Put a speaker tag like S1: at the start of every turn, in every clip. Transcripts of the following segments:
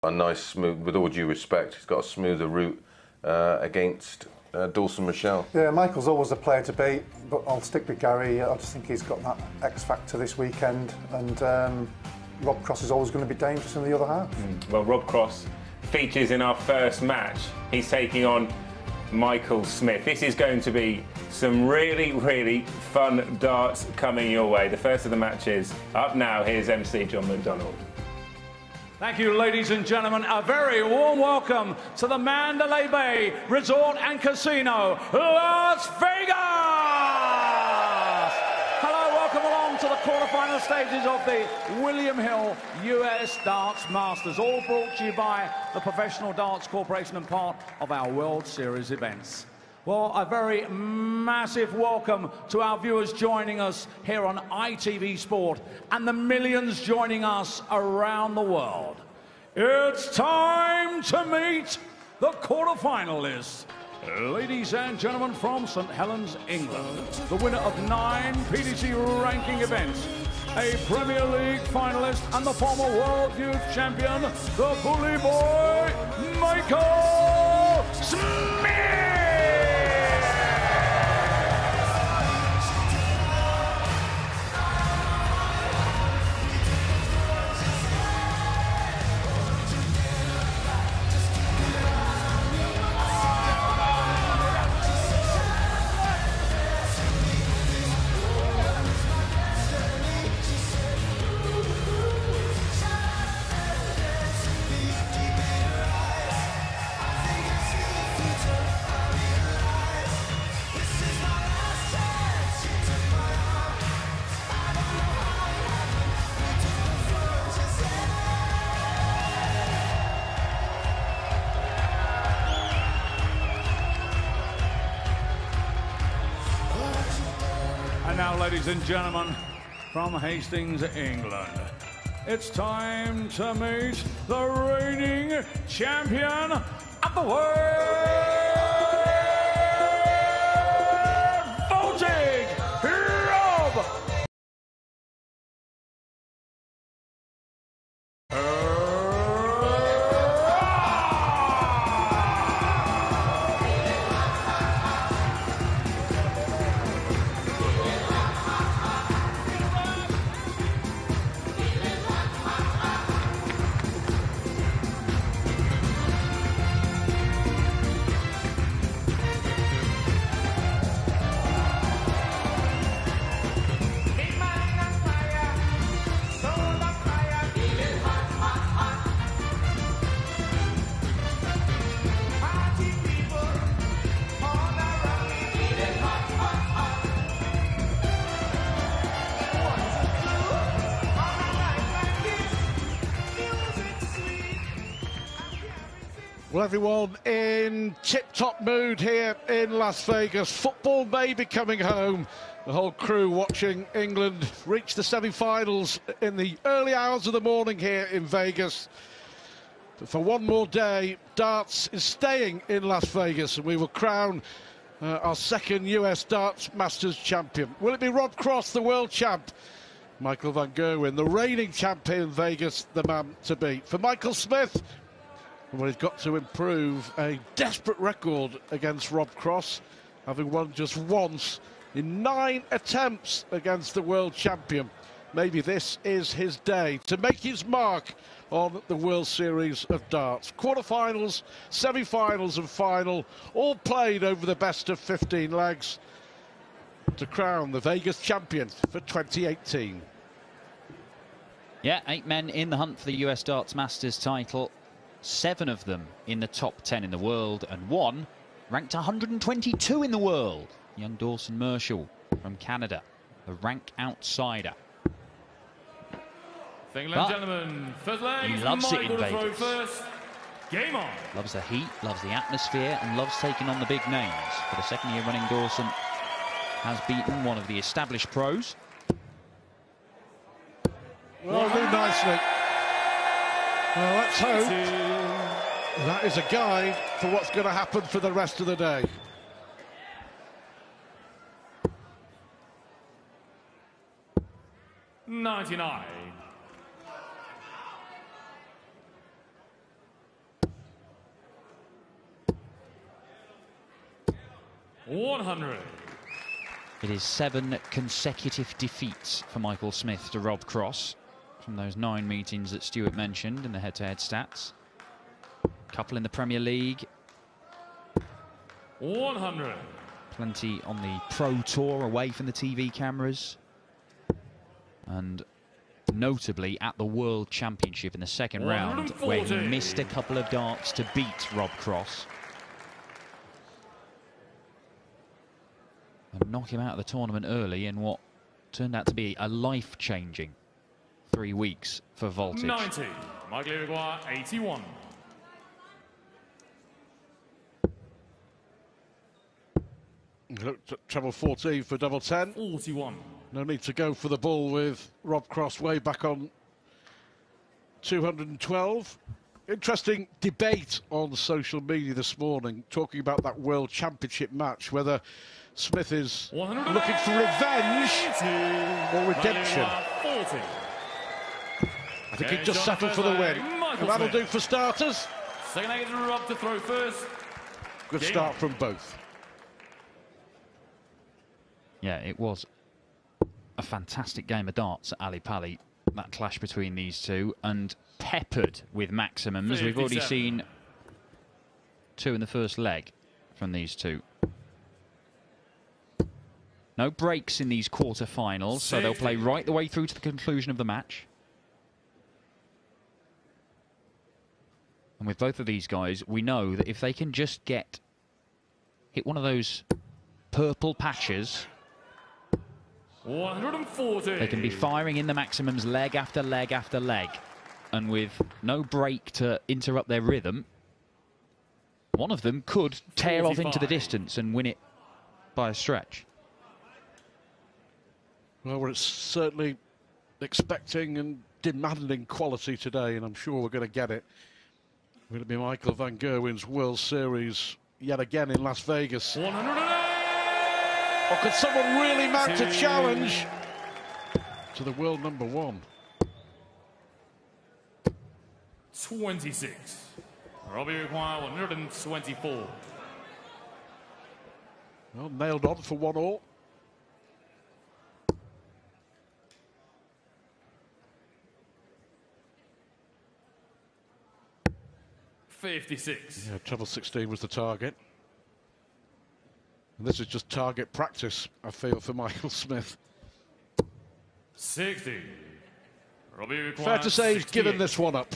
S1: A nice, smooth, with all due respect, he's got a smoother route against Dawson Michelle.
S2: Yeah, Michael's always a player to beat, but I'll stick with Gary. I just think he's got that X factor this weekend, and Rob Cross is always going to be dangerous in the other half.
S3: Well, Rob Cross features in our first match. He's taking on Michael Smith. This is going to be some really, really fun darts coming your way. The first of the matches up now. Here's MC John McDonald.
S4: Thank you, ladies and gentlemen. A very warm welcome to the Mandalay Bay Resort and Casino, Las Vegas! Hello, welcome along to the quarterfinal stages of the William Hill US Darts Masters, all brought to you by the Professional Darts Corporation and part of our World Series events. Well, a very massive welcome to our viewers joining us here on ITV Sport and the millions joining us around the world. It's time to meet the quarterfinalists. Ladies and gentlemen, from St Helens, England, the winner of 9 PDC ranking events, a Premier League finalist and the former World Youth Champion, the Bully Boy, Michael Smith! And now, ladies and gentlemen, from Hastings, England, it's time to meet the reigning champion of the world, Voltage Rob!
S5: Well, everyone in tip-top mood here in Las Vegas. Football may be coming home. The whole crew watching England reach the semi-finals in the early hours of the morning here in Vegas. But for one more day, darts is staying in Las Vegas, and we will crown our second US Darts Masters champion. Will it be Rob Cross, the world champ? Michael van Gerwen, the reigning champion in Vegas, the man to beat. For Michael Smith, well, he's got to improve a desperate record against Rob Cross, having won just once in 9 attempts against the world champion. Maybe this is his day to make his mark on the World Series of Darts. Quarterfinals, semi-finals and final, all played over the best of 15 legs to crown the Vegas champion for 2018.
S6: Yeah, 8 men in the hunt for the US Darts Masters title. 7 of them in the top 10 in the world, and 1 ranked 122 in the world. Young Dawson Marshall from Canada, a rank outsider.
S7: Ladies and gentlemen, first leg,
S6: he loves it in Vegas.
S7: First. Game on.
S6: Loves the heat, loves the atmosphere, and loves taking on the big names. For the second year running, Dawson has beaten one of the established pros.
S5: Well, really nicely. Well, let's hope that is a guide for what's going to happen for the rest of the day.
S7: $99. 100.
S6: It is 7 consecutive defeats for Michael Smith to Rob Cross from those 9 meetings that Stuart mentioned in the head-to-head stats. Couple in the Premier League.
S7: 100.
S6: Plenty on the Pro Tour away from the TV cameras. And notably at the World Championship in the second round, where he missed a couple of darts to beat Rob Cross and knock him out of the tournament early in what turned out to be a life-changing 3 weeks for Voltage.
S7: 90. Michael Uruguay, 81.
S5: Treble 14 for double 10.
S7: 41.
S5: No need to go for the ball with Rob Cross way back on 212. Interesting debate on social media this morning, talking about that World Championship match, whether Smith is looking for revenge or redemption.
S7: 40.
S5: I think he just settled for the win. And that'll do for starters.
S7: Second eight, Rob to throw first.
S5: Good start from both.
S6: Yeah, it was a fantastic game of darts at Ali Pali, that clash between these two, and peppered with maximums.
S7: 57.
S6: We've already seen 2 in the first leg from these two. No breaks in these quarter-finals, so they'll play right the way through to the conclusion of the match. And with both of these guys, we know that if they can just hit one of those purple patches,
S7: 140.
S6: they can be firing in the maximums leg after leg after leg. And with no break to interrupt their rhythm, one of them could tear off into the distance and win it by a stretch.
S5: Well, we're certainly expecting and demanding quality today, and I'm sure we're going to get it. Will it be Michael van Gerwen's World Series yet again in Las Vegas?
S7: 108.
S5: Or could someone really mount a challenge to the world number 1?
S7: 26. Robbie Uruguay, 124.
S5: Well, nailed on for 1-all.
S7: $56.
S5: Yeah, treble 16 was the target. And this is just target practice, I feel, for Michael Smith.
S7: 60. Robbie Uruguay,
S5: Fair to say he's
S7: 68.
S5: given this one up.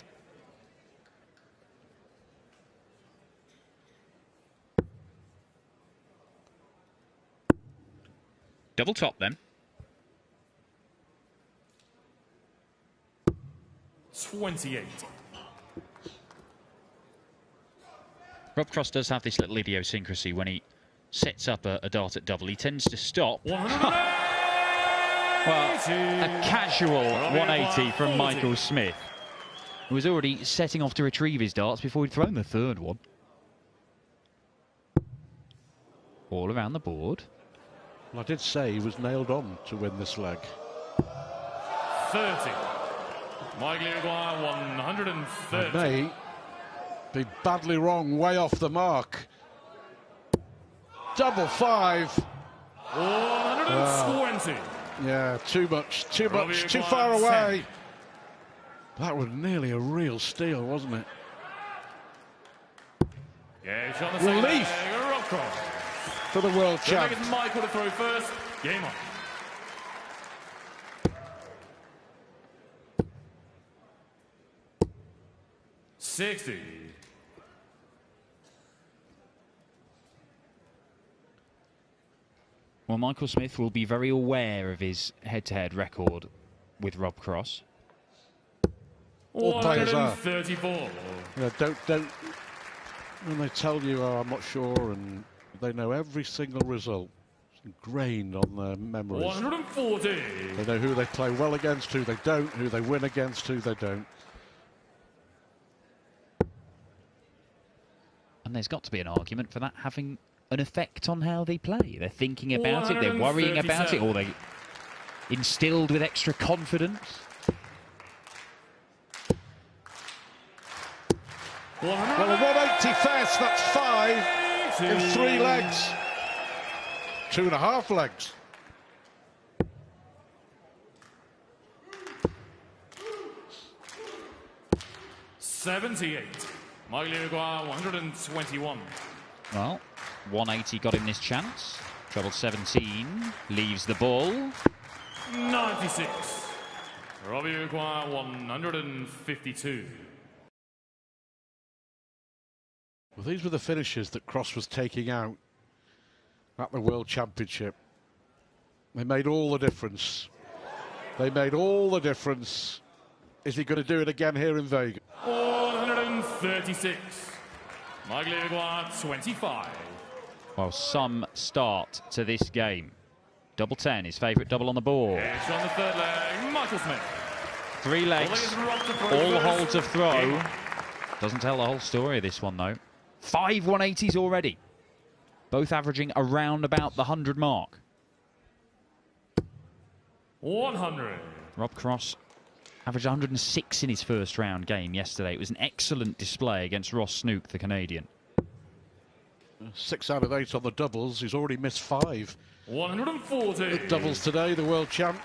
S6: Double top then.
S7: 28.
S6: Rob Cross does have this little idiosyncrasy when he sets up a dart at double. He tends to stop.
S7: 180.
S6: Well, a casual 180 from Michael Smith, who was already setting off to retrieve his darts before he'd thrown the third one. All around the board.
S5: Well, I did say he was nailed on to win this leg.
S7: 30. Michael Uruguay, 130.
S5: May be badly wrong, way off the mark. Double 5.
S7: 120.
S5: Yeah, too much, too far away. That was nearly a real steal, wasn't it?
S7: Yeah, he's on the
S5: Relief
S7: second, Rob Cross.
S5: for the world champ.
S7: It's Michael to throw first. Game on. $60.
S6: Well, Michael Smith will be very aware of his head-to-head record with Rob Cross.
S5: All players are.
S7: 134.
S5: Yeah, don't. When they tell you, oh, I'm not sure, and they know every single result. It's ingrained on their memories.
S7: 140.
S5: They know who they play well against, who they don't, who they win against, who they don't.
S6: And there's got to be an argument for that having an effect on how they play. They're thinking about it, they're worrying about it, or they instilled with extra confidence.
S7: 100.
S5: Well, a 180 fest, that's 5 in 3 legs. 2.5 legs.
S7: $78. Michael Uruguay, 121.
S6: Well, 180 got him this chance. Treble 17 leaves the ball.
S7: 96. Robbie Uruguay, 152.
S5: Well, these were the finishes that Cross was taking out at the World Championship. They made all the difference. They made all the difference. Is he going to do it again here in Vegas?
S7: 136. Michael Uruguay, 25.
S6: Well, some start to this game. Double 10, his favourite double on the board.
S7: It's on the third leg, Michael Smith.
S6: 3 legs, all holds of throw. Doesn't tell the whole story of this one, though. 5 180s already. Both averaging around about the 100 mark.
S7: 100.
S6: Rob Cross averaged 106 in his first round game yesterday. It was an excellent display against Ross Snook, the Canadian.
S5: 6 out of 8 on the doubles. He's already missed 5.
S7: 140.
S5: The doubles today, the world champ.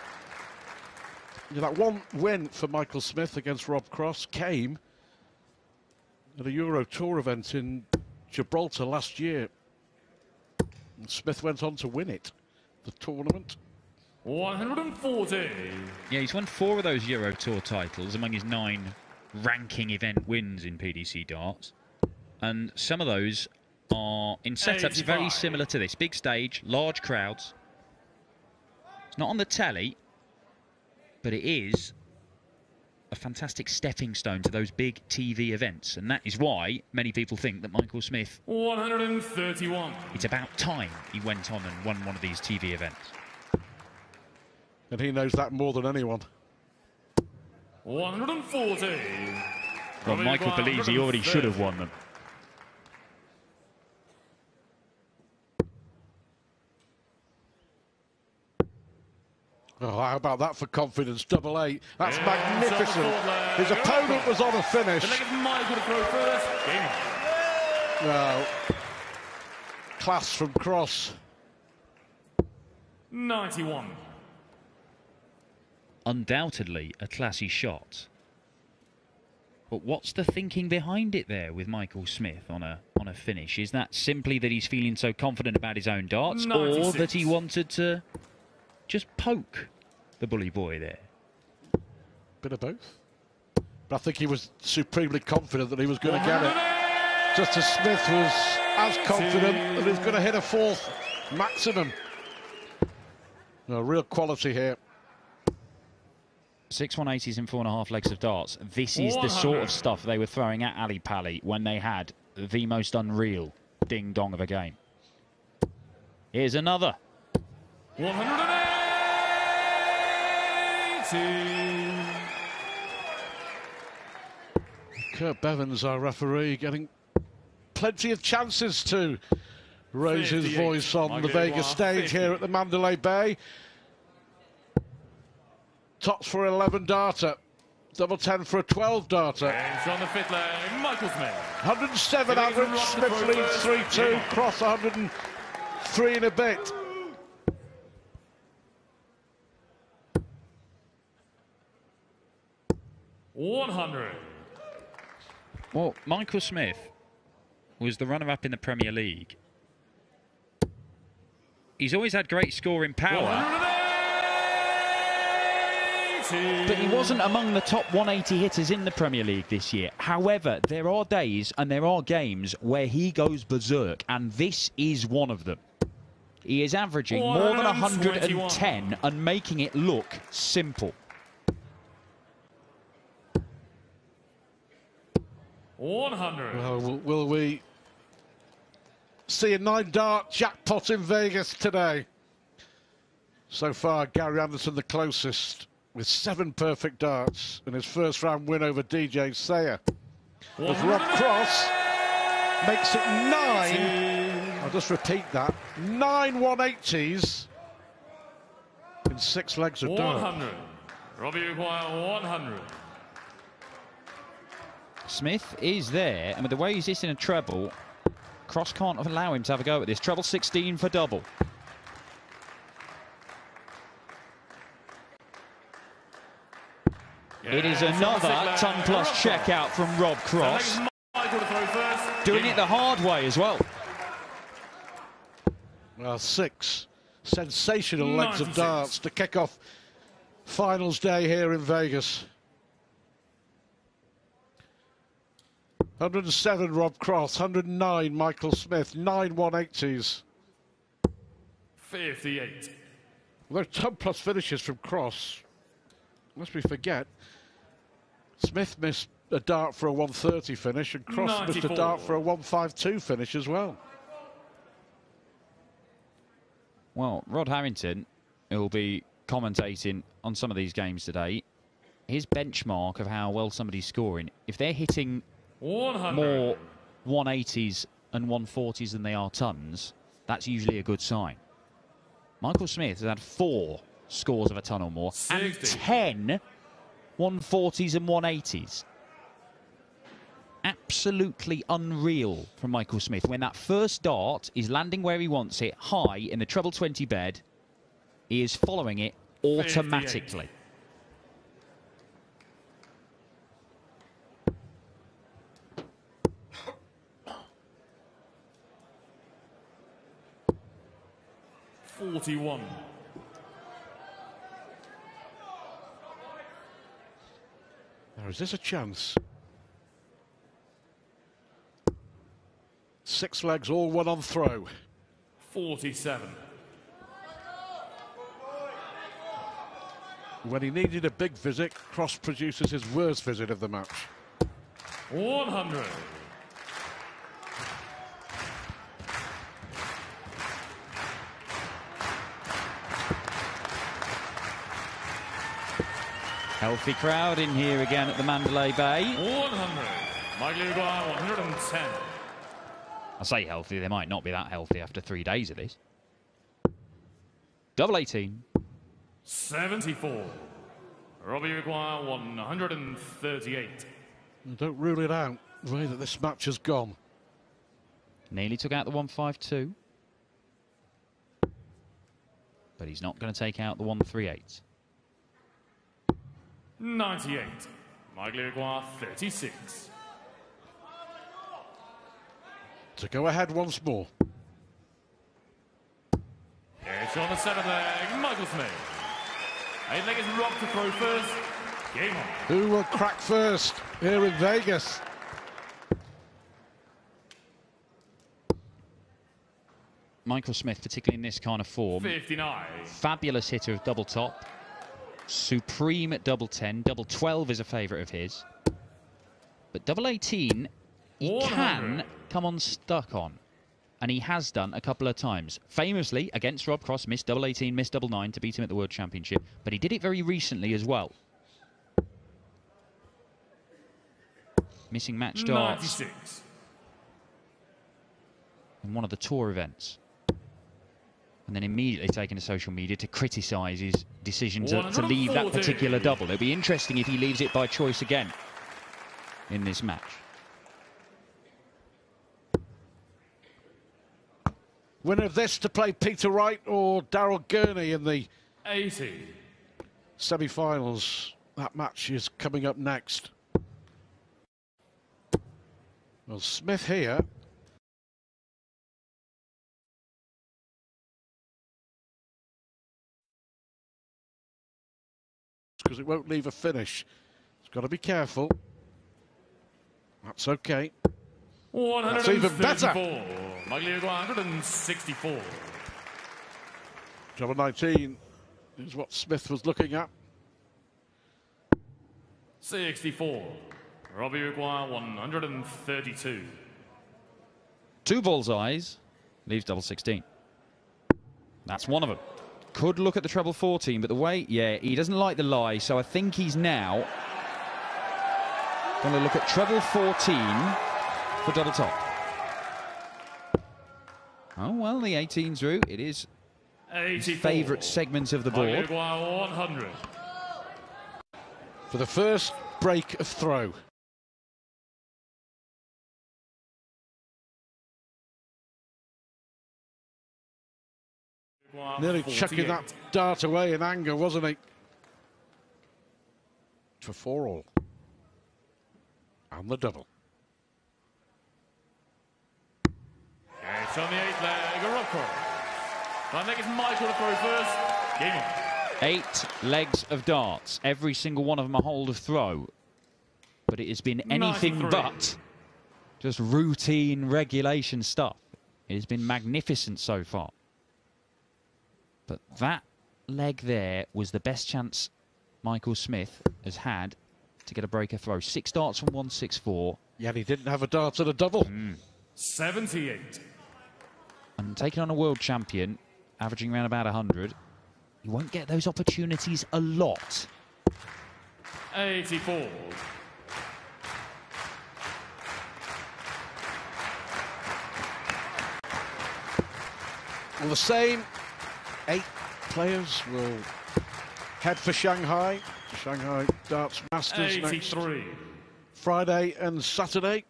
S5: That one win for Michael Smith against Rob Cross came at a Euro Tour event in Gibraltar last year. And Smith went on to win it, the tournament.
S7: 140.
S6: Yeah, he's won 4 of those Euro Tour titles among his 9 ranking event wins in PDC darts. And some of those are in setups very similar to this. Big stage, large crowds. It's not on the telly, but it is a fantastic stepping stone to those big TV events. And that is why many people think that Michael Smith...
S7: 131.
S6: It's about time he went on and won one of these TV events.
S5: And he knows that more than anyone.
S7: 140.
S6: Well, Michael believes he already should have won them.
S5: Oh, how about that for confidence? Double 8. That's magnificent. His opponent was on a finish.
S7: The leg of Michael to throw first. Game on.
S5: Well, class from Cross.
S7: 91.
S6: Undoubtedly a classy shot. But what's the thinking behind it there with Michael Smith on a finish? Is that simply that he's feeling so confident about his own darts,
S7: 96.
S6: or that he wanted to just poke the bully boy there?
S5: Bit of both. But I think he was supremely confident that he was going to get it. Just as Smith was as confident that he's going to hit a 4th maximum. No, real quality here.
S6: 6 180s in 4.5 legs of darts. This is the sort of stuff they were throwing at Ali Pali when they had the most unreal ding-dong of a game. Here's another.
S7: 180.
S5: Kurt Bevins, our referee, getting plenty of chances to raise his voice on the Vegas stage here at the Mandalay Bay. Tops for 11 darter. Double 10 for a 12 darter.
S7: It's on the 5th leg, Michael Smith.
S5: 107 average. Smith leads 3-2. Cross 103 and a bit.
S7: $100.
S6: Well, Michael Smith was the runner-up in the Premier League. He's always had great scoring power. But he wasn't among the top 180 hitters in the Premier League this year. However, there are days and there are games where he goes berserk, and this is one of them. He is averaging more than 110 and making it look simple.
S7: 100.
S5: Well, will we see a 9-dart jackpot in Vegas today? So far, Gary Anderson the closest, with 7 perfect darts in his first round win over DJ Sayer. As Rob Cross makes it 9, I'll just repeat that, 9 180s in 6 legs of dart.
S7: 100. Robbie Uruguay, 100.
S6: Smith is there, and with the way he's hitting a treble, Cross can't allow him to have a go at this. Treble 16 for double. It is another ton plus checkout from Rob Cross. Doing it the hard way as well.
S5: Well, 6 sensational legs of darts to kick off finals day here in Vegas. 107 Rob Cross, 109 Michael Smith, 9 180s.
S7: 58.
S5: Well, those ton plus finishes from Cross. Lest we forget, Smith missed a dart for a 130 finish and Cross 94. Missed a dart for a 152 finish as well.
S6: Well, Rod Harrington, who will be commentating on some of these games today, his benchmark of how well somebody's scoring, if they're hitting
S7: 100.
S6: more 180s and 140s than they are tons, that's usually a good sign. Michael Smith has had 4 scores of a ton or more 60. And 10 140s and 180s. Absolutely unreal from Michael Smith. When that first dart is landing where he wants it, high in the treble 20 bed, he is following it automatically.
S7: 41.
S5: Now, is this a chance? 6 legs, all one on throw.
S7: 47.
S5: When he needed a big visit, Cross produces his worst visit of the match.
S7: 100.
S6: Healthy crowd in here again at the Mandalay Bay.
S7: 100. Michael Uruguay, 110.
S6: I say healthy, they might not be that healthy after 3 days of this. Double 18.
S7: 74. Robbie Uruguay, 138.
S5: Don't rule it out, the way that this match has gone.
S6: Nearly took out the 152. But he's not going to take out the 138.
S7: 98. Michael Uruguay, 36.
S5: To go ahead once more.
S7: It's on the 7th leg, Michael Smith. 8th leg is Rob to throw first. Game on.
S5: Who will crack first here in Vegas?
S6: Michael Smith, particularly in this kind of form.
S7: 59.
S6: Fabulous hitter of double top. Supreme at double 10. Double 12 is a favourite of his. But double 18, he
S7: 100.
S6: can come unstuck on. And he has done a couple of times. Famously, against Rob Cross, missed double 18, missed double 9 to beat him at the World Championship. But he did it very recently as well. Missing match darts
S7: 96.
S6: in one of the tour events. And then immediately taken to social media to criticise his decision to leave that particular double. It'll be interesting if he leaves it by choice again in this match.
S5: Winner of this to play Peter Wright or Daryl Gurney in the
S7: 80.
S5: semi-finals. That match is coming up next. Well, Smith here. Because it won't leave a finish. It's got to be careful. That's okay.
S7: 134.
S5: That's even better.
S7: Michael Uruguay, 164.
S5: Double 19 is what Smith was looking at.
S7: 64. Robbie Uruguay, 132.
S6: 2 bullseyes, leaves double 16. That's one of them. Could look at the treble 14, but the way, yeah, he doesn't like the lie, so I think he's now going to look at treble 14 for double top. Oh, well, the 18's route. It is his favourite segment of the board.
S7: Uruguay, 100.
S5: For the first break of throw. Nearly chucking that dart away in anger, wasn't he? for 4-all. And the double.
S7: It's on the 8th leg, a rock cross. I think it's Michael to throw first. Game on.
S6: 8 legs of darts. Every single one of them a hold of throw. But it has been anything
S7: 93.
S6: but just routine regulation stuff. It has been magnificent so far. But that leg there was the best chance Michael Smith has had to get a breaker throw. 6 darts from 164.
S5: Yet he didn't have a dart at a double.
S7: 78.
S6: And taking on a world champion, averaging around about 100, you won't get those opportunities a lot.
S7: 84.
S5: Well, the same 8 players will head for Shanghai. Shanghai Darts Masters next
S7: 83.
S5: Friday and Saturday.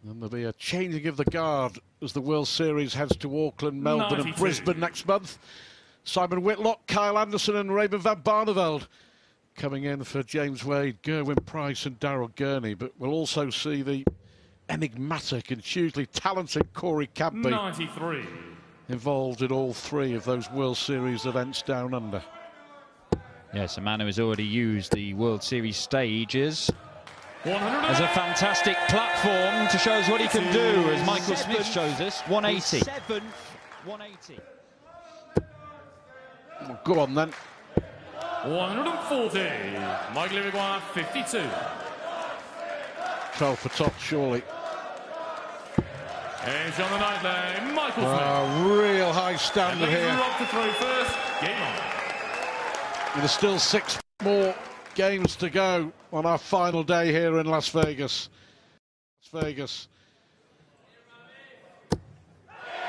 S5: And there'll be a changing of the guard as the World Series heads to Auckland, Melbourne
S7: 92.
S5: and Brisbane next month. Simon Whitlock, Kyle Anderson and Raymond van Barneveld coming in for James Wade, Gerwyn Price and Daryl Gurney. But we'll also see the enigmatic and hugely talented Corey Cadby
S7: 93.
S5: involved in all 3 of those World Series events down under.
S6: Yes, a man who has already used the World Series stages
S7: 100.
S6: as a fantastic platform to show us what he can do, as Michael Smith shows us. 180. 7th, 180.
S5: Well, go on then.
S7: 140. Michael Irigoyen, 52.
S5: 12 for top, surely.
S7: It's on the 9th leg, Michael Smith.
S5: Real high standard
S7: And
S5: here.
S7: Rob to throw first. Game on.
S5: There's still 6 more games to go on our final day here in Las Vegas. Las Vegas.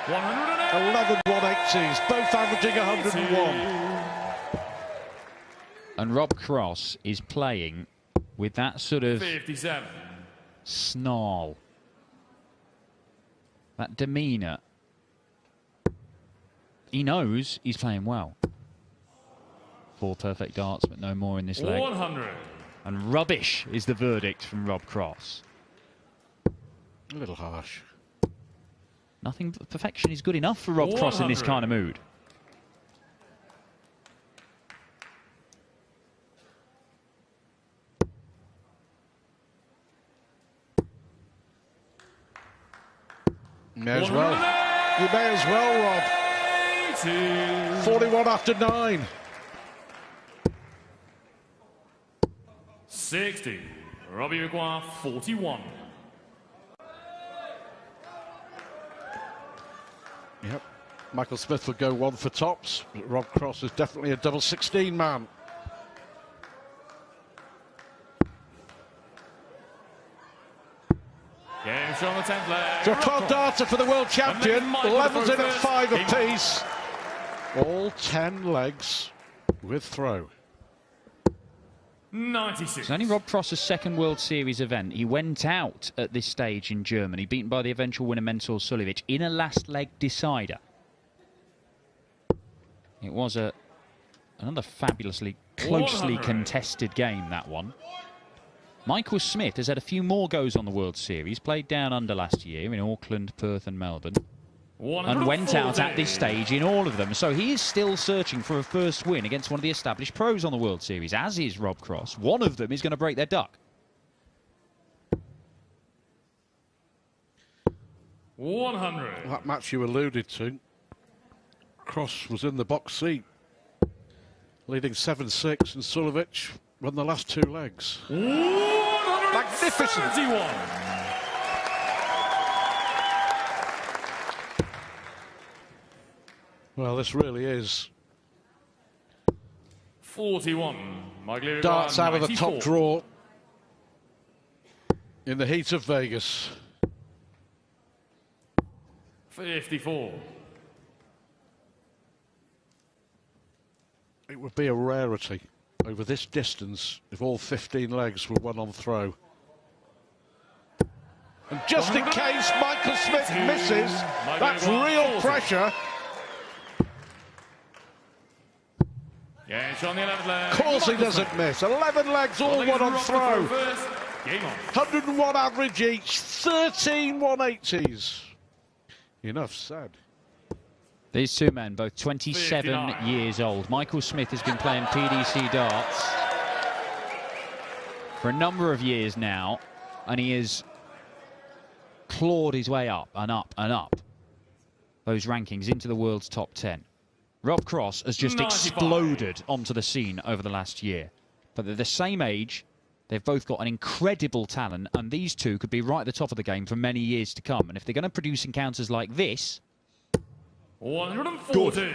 S7: 108.
S5: 11 180s, both averaging 101.
S6: And Rob Cross is playing with that sort of
S7: 57.
S6: snarl, that demeanour. He knows he's playing well. 4 perfect darts, but no more in this leg.
S7: 100.
S6: And rubbish is the verdict from Rob Cross.
S5: A little harsh.
S6: Nothing but perfection is good enough for Rob Cross in this
S7: 100.
S6: kind of mood.
S5: May as well. You may as well, Rob.
S7: 80.
S5: 41 after 9.
S7: 60. Robbie Irigoyen, 41.
S5: Yep. Michael Smith will go 1 for tops, but Rob Cross is definitely a double 16 man.
S7: Game show on the 10th leg.
S5: So 12 darter for the world champion.
S7: Michael
S5: 11's in at
S7: first.
S5: 5
S7: Game on.
S5: apiece. All 10 legs with throw.
S7: 96.
S6: It's only Rob Cross's 2nd World Series event. He went out at this stage in Germany, beaten by the eventual winner Mensur Suljovic in a last leg decider. It was another fabulously closely
S7: 100.
S6: contested game, that one. Michael Smith has had a few more goes on the World Series, played down under last year in Auckland, Perth and Melbourne, and went out at this stage in all of them. So he is still searching for a first win against one of the established pros on the World Series, as is Rob Cross. One of them is going to break their duck.
S7: 100.
S5: That match you alluded to, Cross was in the box seat, leading 7-6, and Suljovic won the last 2 legs.
S7: 171.
S5: Magnificent. Well, this really is
S7: 41. Michael Irigoyen,
S5: darts out of the
S7: 94.
S5: top drawer in the heat of Vegas.
S7: 54.
S5: It would be a rarity over this distance if all 15 legs were won on throw. And just in case Michael Smith misses, that's real pressure.
S7: Gage on the 11th leg.
S5: Of course he doesn't miss. 11 legs, all one on throw.
S7: First. Game on.
S5: 101 average each, 13 180s. Enough said.
S6: These two men, both 27
S7: 59.
S6: years old. Michael Smith has been playing PDC darts for a number of years now, and he has clawed his way up and up and up those rankings into the world's top 10. Rob Cross has just
S7: 95.
S6: exploded onto the scene over the last year. But they're the same age, they've both got an incredible talent, and these two could be right at the top of the game for many years to come. And if they're going to produce encounters like this...
S7: 140.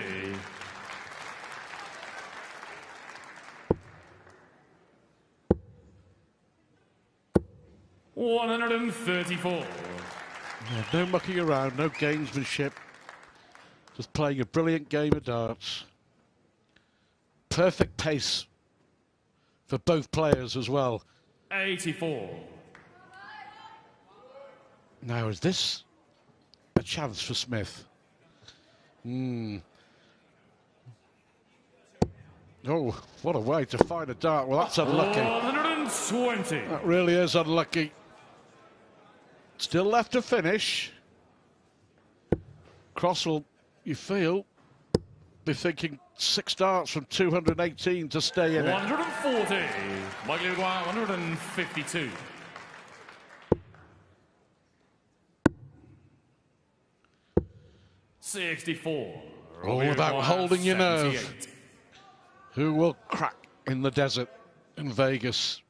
S7: 134.
S5: Yeah, no mucking around, no gamesmanship. Just playing a brilliant game of darts. Perfect pace for both players as well.
S7: 84.
S5: Now, is this a chance for Smith? Oh, what a way to find a dart. Well, that's unlucky.
S7: 120.
S5: That really is unlucky. Still left to finish. Cross will, you feel, be thinking 6 darts from 218 to stay in it.
S7: 140. Michael Maguire, 152. $64.
S5: All about holding your nerve. Who will crack in the desert in Vegas?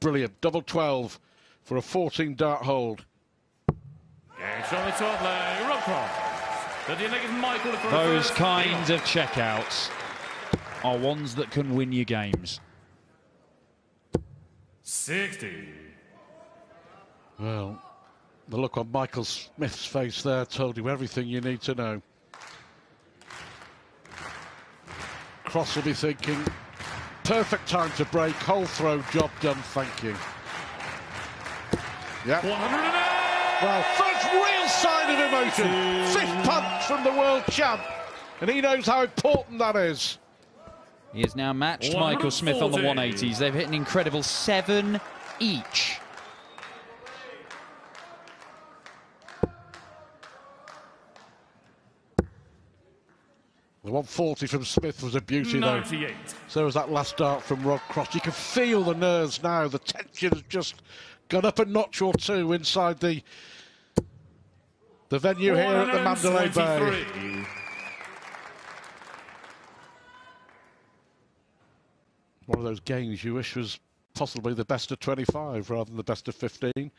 S5: Brilliant. Double 12 for a 14 dart hold.
S7: Gage on the top leg. Rob Cross. The leg is Michael.
S6: Those kinds of checkouts are ones that can win you games.
S7: 60.
S5: Well, the look on Michael Smith's face there told you everything you need to know. Cross will be thinking, perfect time to break, whole throw, job done, thank you. Yeah.
S7: 108.
S5: Well, first real sign of emotion. 5th punch from the world champ. And he knows how important that is.
S6: He has now matched Michael Smith on the 180s. They've hit an incredible 7 each.
S5: The 140 from Smith was a beauty,
S7: 98.
S5: though. So was that last dart from Rob Cross. You can feel the nerves now. The tension has just gone up a notch or two inside the venue here at the Mandalay Bay. One of those games you wish was possibly the best of 25 rather than the best of 15.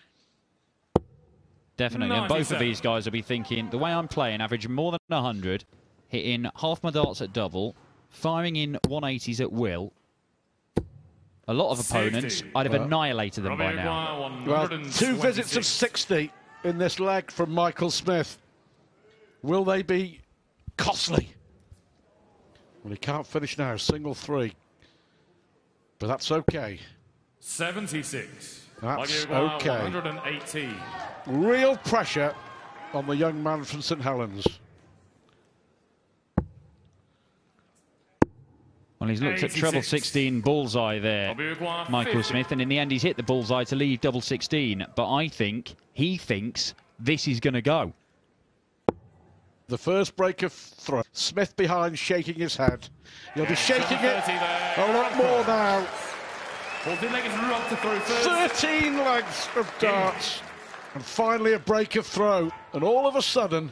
S6: Definitely. And both of these guys will be thinking, the way I'm playing, average more than 100, hitting half my darts at double, firing in 180s at will. A lot of opponents, I'd have annihilated them by now.
S5: Well, 2 visits of 60 in this leg from Michael Smith. Will they be costly? Well, he can't finish now, single 3. But that's okay.
S7: 76.
S5: That's okay.
S7: 118.
S5: Real pressure on the young man from St Helens.
S6: Well, he's looked at treble 16 bullseye there, Michael Smith, and in the end he's hit the bullseye to leave double 16. But I think he thinks this is going to go.
S5: The first break of throw. Smith behind, shaking his head. He'll be shaking it a lot more now.
S7: 14 legs Rob to throw first.
S5: 13 legs of darts. And finally a break of throw. And all of a sudden,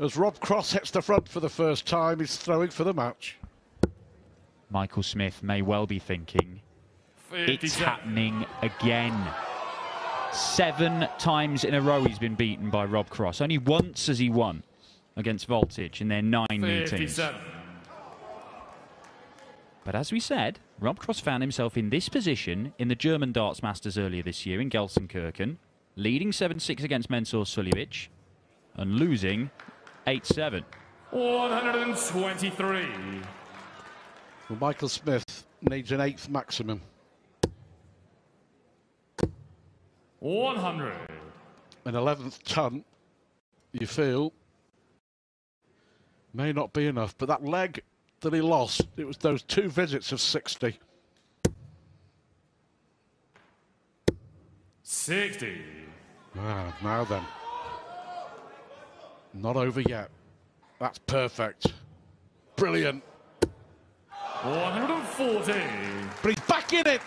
S5: as Rob Cross hits the front for the first time, he's throwing for the match.
S6: Michael Smith may well be thinking, it's happening again. 7 times in a row he's been beaten by Rob Cross. Only once has he won against Voltage in their 9 meetings. But as we said, Rob Cross found himself in this position in the German Darts Masters earlier this year in Gelsenkirchen, leading 7-6 against Mensur Suljovic and losing 8-7.
S7: 123.
S5: Well, Michael Smith needs an 8th maximum.
S7: 100.
S5: An 11th ton, you feel, may not be enough. But that leg that he lost. It was those 2 visits of 60.
S7: 60.
S5: Now then. Not over yet. That's perfect. Brilliant.
S7: 140.
S5: But he's back in it.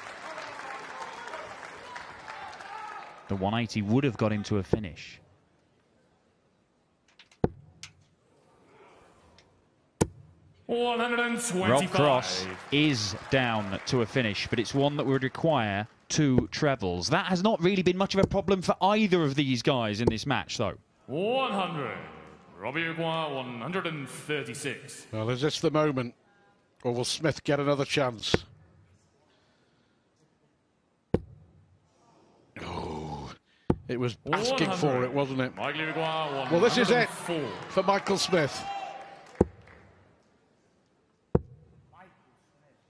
S6: The 180 would have got him to a finish. Rob Cross is down to a finish, but it's one that would require 2 trebles. That has not really been much of a problem for either of these guys in this match, though.
S7: 100. Robbie Aguirre, 136.
S5: Well, is this the moment? Or will Smith get another chance? Oh, it was asking for it, wasn't it?
S7: Michael Aguirre,
S5: Well, this is it for Michael Smith.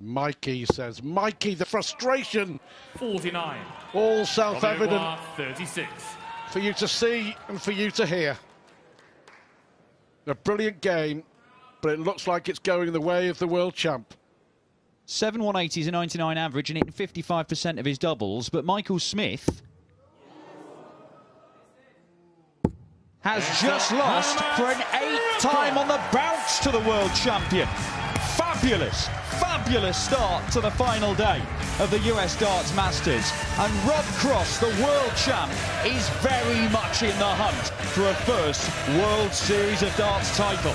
S5: Mikey says, Mikey, the frustration.
S7: 49.
S5: All self-evident.
S7: 36.
S5: For you to see and for you to hear. A brilliant game, but it looks like it's going the way of the world champ.
S6: 7 180s, a 99 average, and hitting 55% of his doubles, but Michael Smith has just lost for an 8th time on the bounce to the world champion. Fabulous, fabulous start to the final day of the US Darts Masters. And Rob Cross, the world champ, is very much in the hunt for a first World Series of Darts title.